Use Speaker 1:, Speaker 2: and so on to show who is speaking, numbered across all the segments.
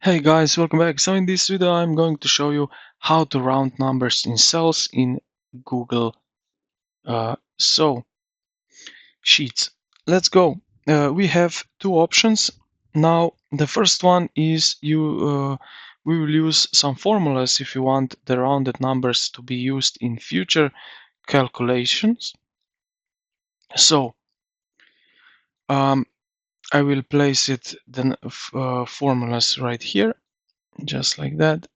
Speaker 1: Hey guys, welcome back. So in this video I'm going to show you how to round numbers in cells in Google Sheets. Let's go. We have two options. Now the first one is we will use some formulas if you want the rounded numbers to be used in future calculations. So I will place the formulas right here, just like that.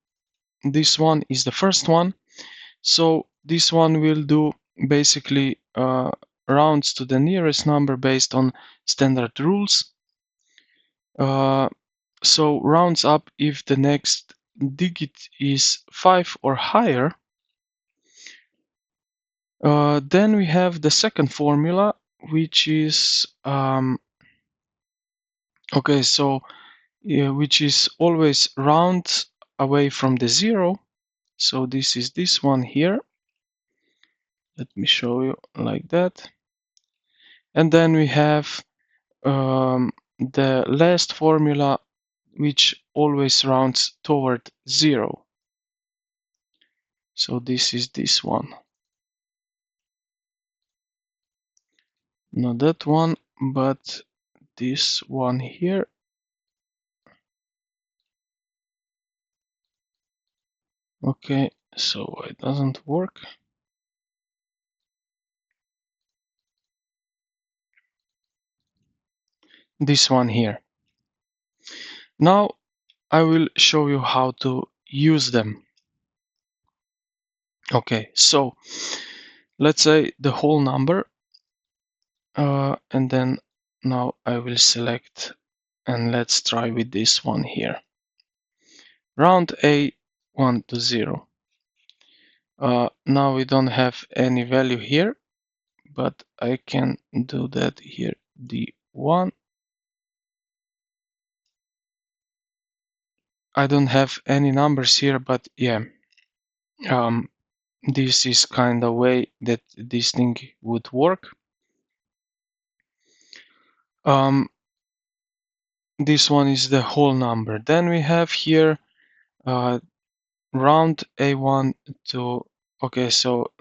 Speaker 1: This one is the first one. So this one will do basically rounds to the nearest number based on standard rules. So rounds up if the next digit is 5 or higher. Then we have the second formula, which is okay. So which is always rounds away from the zero. So this is this one here. Let me show you like that. And then we have the last formula, which always rounds toward zero. So this is this one. Not that one, but this one here. Okay, so it doesn't work. This one here. Now I will show you how to use them. Okay, so let's say the whole number, and then now I will select, and let's try with this one here. Round A1 to 0. Now we don't have any value here, but I can do that here, D1. I don't have any numbers here, but yeah, this is kind of way that this thing would work. This one is the whole number. Then we have here round A1 to, okay, so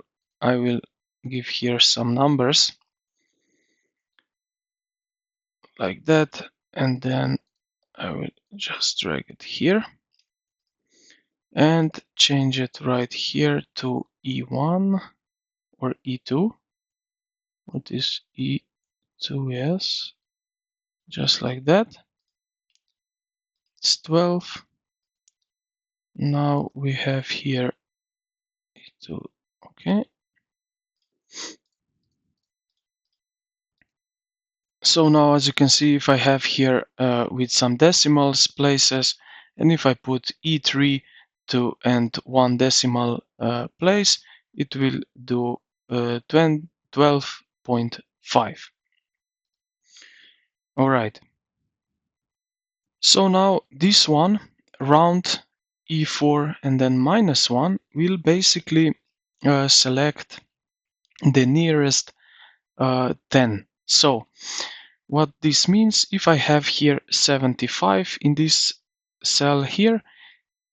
Speaker 1: I will give here some numbers like that, and then I will just drag it here and change it right here to E1 or E2. What is E2? Yes, just like that. It's 12. Now we have here E2. Okay. So now, as you can see, if I have here with some decimals places, and if I put E3 to and one decimal place, it will do 12.5. All right. So now this one, round E4 and then -1, will basically select the nearest 10. So what this means, if I have here 75 in this cell here,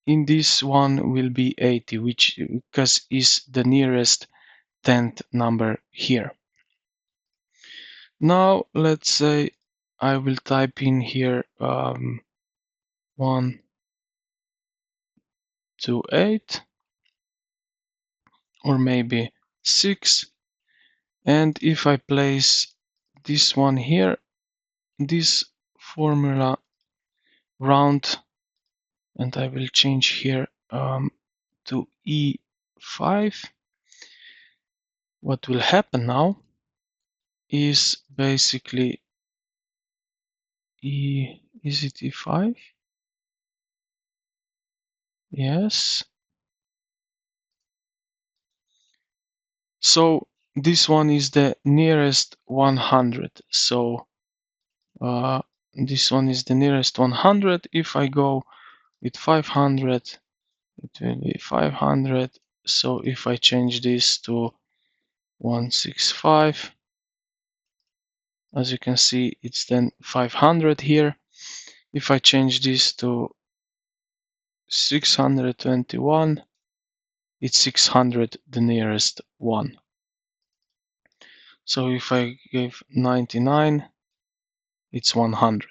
Speaker 1: in this one will be 80, which because is the nearest 10th number here. Now let's say I will type in here 1 to 8, or maybe 6, and if I place this one here, this formula round, and I will change here to E5, what will happen now is basically is it E5? Yes. So this one is the nearest 100. So this one is the nearest 100. If I go with 500, it will be 500. So if I change this to 165, as you can see, it's then 500 here. If I change this to 621, it's 600 the nearest one. So if I give 99, it's 100.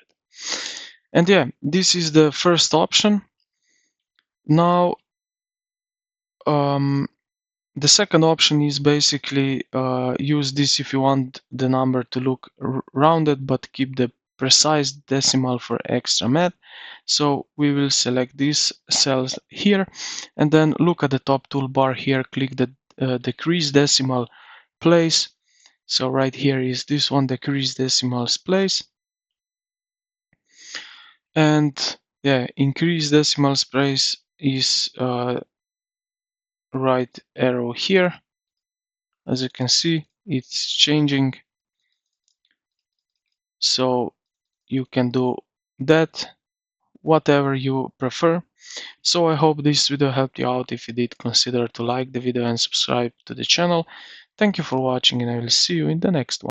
Speaker 1: And yeah, this is the first option. Now the second option is basically use this if you want the number to look rounded but keep the precise decimal for extra math. So we will select these cells here and then look at the top toolbar here, click the decrease decimal place. So right here is this one, decrease decimals place. And yeah, increase decimals place is right arrow here. As you can see, it's changing. So you can do that, whatever you prefer. So I hope this video helped you out. If you did, consider to like the video and subscribe to the channel. Thank you for watching, and I will see you in the next one.